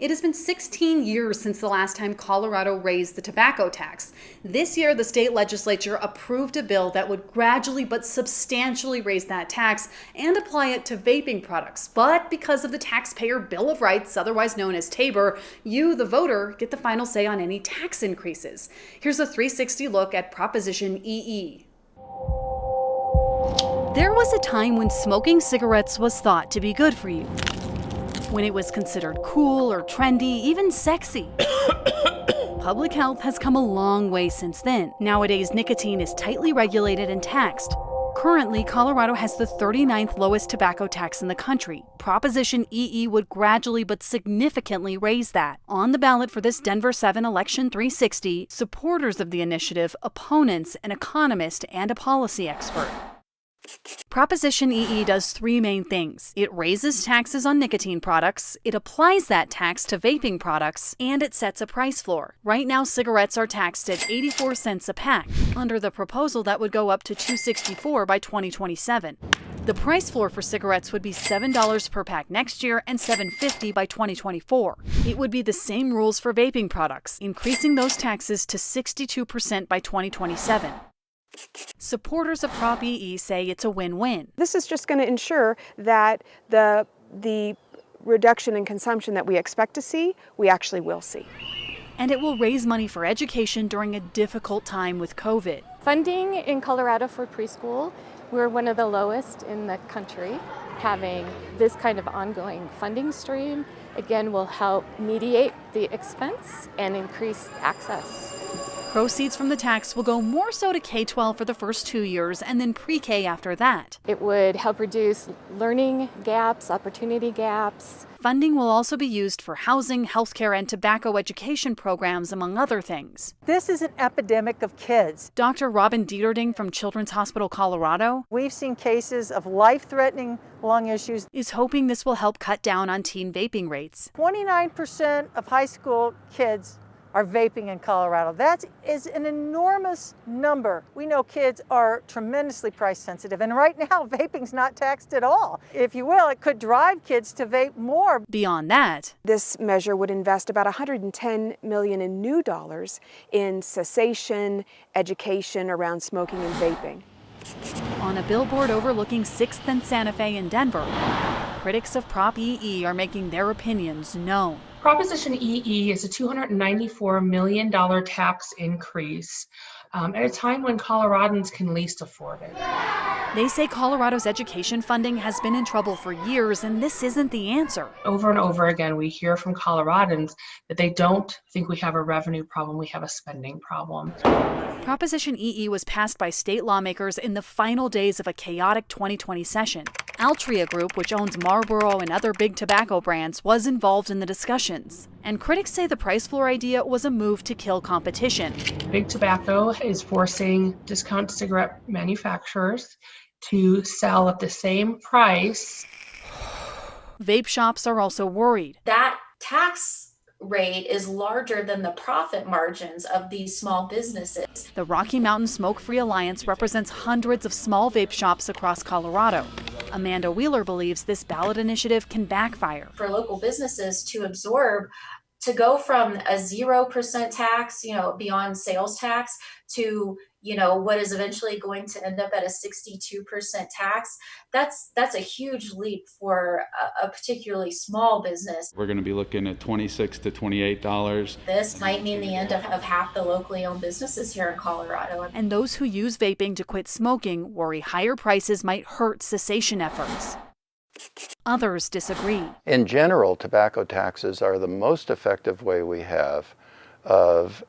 It has been 16 years since the last time Colorado raised the tobacco tax. This year, the state legislature approved a bill that would gradually but substantially raise that tax and apply it to vaping products. But because of the Taxpayer Bill of Rights, otherwise known as TABOR, you, the voter, get the final say on any tax increases. Here's a 360 look at Proposition EE. There was a time when smoking cigarettes was thought to be good for you, when it was considered cool or trendy, even sexy. Public health has come a long way since then. Nowadays, nicotine is tightly regulated and taxed. Currently, Colorado has the 39th lowest tobacco tax in the country. Proposition EE would gradually but significantly raise that. On the ballot for this Denver 7 Election 360, supporters of the initiative, opponents, an economist, and a policy expert. Proposition EE does three main things. It raises taxes on nicotine products, it applies that tax to vaping products, and it sets a price floor. Right now, cigarettes are taxed at 84 cents a pack. Under the proposal, that would go up to $2.64 by 2027. The price floor for cigarettes would be $7 per pack next year and $7.50 by 2024. It would be the same rules for vaping products, increasing those taxes to 62% by 2027. Supporters of Prop EE say it's a win-win. This is just going to ensure that the reduction in consumption that we expect to see, we actually will see. And it will raise money for education during a difficult time with COVID. Funding in Colorado for preschool, we're one of the lowest in the country. Having this kind of ongoing funding stream, again, will help mediate the expense and increase access. Proceeds from the tax will go more so to K-12 for the first 2 years and then pre-K after that. It would help reduce learning gaps, opportunity gaps. Funding will also be used for housing, healthcare, and tobacco education programs, among other things. This is an epidemic of kids. Dr. Robin Dieterding from Children's Hospital Colorado We've seen cases of life-threatening lung issues. is hoping this will help cut down on teen vaping rates. 29% of high school kids are vaping in Colorado. That is an enormous number. We know kids are tremendously price sensitive, and right now vaping's not taxed at all. If you will, it could drive kids to vape more. Beyond that, This measure would invest about $110 million in new dollars in cessation, education around smoking and vaping. on a billboard overlooking 6th and Santa Fe in Denver, critics of Prop EE are making their opinions known. Proposition EE is a $294 million tax increase at a time when Coloradans can least afford it. They say Colorado's education funding has been in trouble for years, and this isn't the answer. Over and over again, we hear from Coloradans that they don't think we have a revenue problem, we have a spending problem. Proposition EE was passed by state lawmakers in the final days of a chaotic 2020 session. Altria Group, which owns Marlboro and other big tobacco brands, was involved in the discussions. And critics say the price floor idea was a move to kill competition. Big Tobacco is forcing discount cigarette manufacturers to sell at the same price. Vape shops are also worried. That tax rate is larger than the profit margins of these small businesses. The Rocky Mountain Smoke-Free Alliance represents hundreds of small vape shops across Colorado. Amanda Wheeler believes this ballot initiative can backfire. For local businesses to absorb, to go from a 0% tax, beyond sales tax, to what is eventually going to end up at a 62% tax, that's a huge leap for a particularly small business. We're going to be looking at $26 to $28. This might mean the end of half the locally owned businesses here in Colorado. And those who use vaping to quit smoking worry higher prices might hurt cessation efforts. Others disagree. In general, tobacco taxes are the most effective way we have of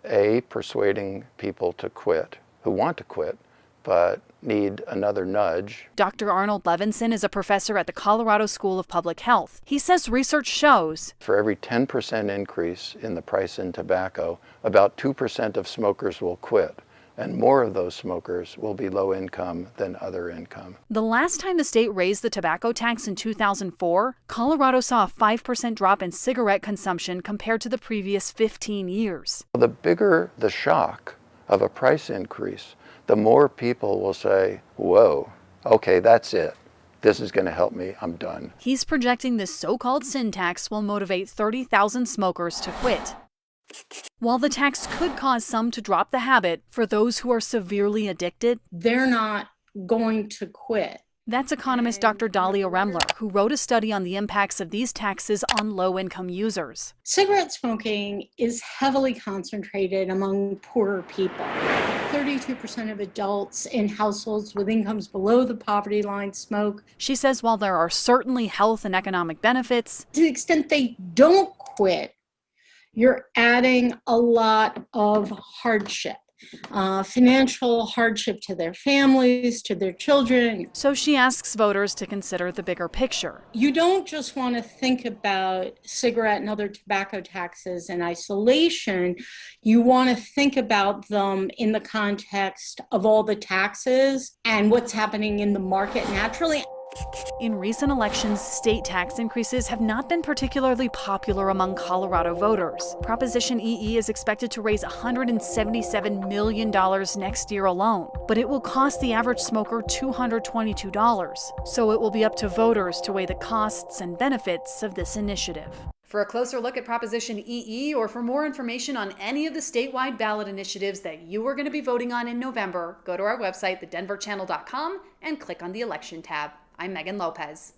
persuading people to quit, who want to quit, but need another nudge. Dr. Arnold Levinson is a professor at the Colorado School of Public Health. He says research shows For every 10% increase in the price in tobacco, about 2% of smokers will quit. And more of those smokers will be low income than other income. the last time the state raised the tobacco tax in 2004, Colorado saw a 5% drop in cigarette consumption compared to the previous 15 years. The bigger the shock of a price increase, the more people will say, whoa, okay, that's it. this is going to help me, I'm done. He's projecting this so-called sin tax will motivate 30,000 smokers to quit. While the tax could cause some to drop the habit, for those who are severely addicted, they're not going to quit. That's economist Dr. Dalia Remler, who wrote a study on the impacts of these taxes on low-income users. Cigarette smoking is heavily concentrated among poorer people. 32% of adults in households with incomes below the poverty line smoke. She says while there are certainly health and economic benefits, to the extent they don't quit, you're adding a lot of hardship. Financial hardship to their families, to their children. So she asks voters to consider the bigger picture. You don't just want to think about cigarette and other tobacco taxes in isolation. You want to think about them in the context of all the taxes and what's happening in the market naturally. In recent elections, state tax increases have not been particularly popular among Colorado voters. Proposition EE is expected to raise $177 million next year alone, but it will cost the average smoker $222. So it will be up to voters to weigh the costs and benefits of this initiative. For a closer look at Proposition EE or for more information on any of the statewide ballot initiatives that you are going to be voting on in November, go to our website, thedenverchannel.com, and click on the Election tab. I'm Megan Lopez.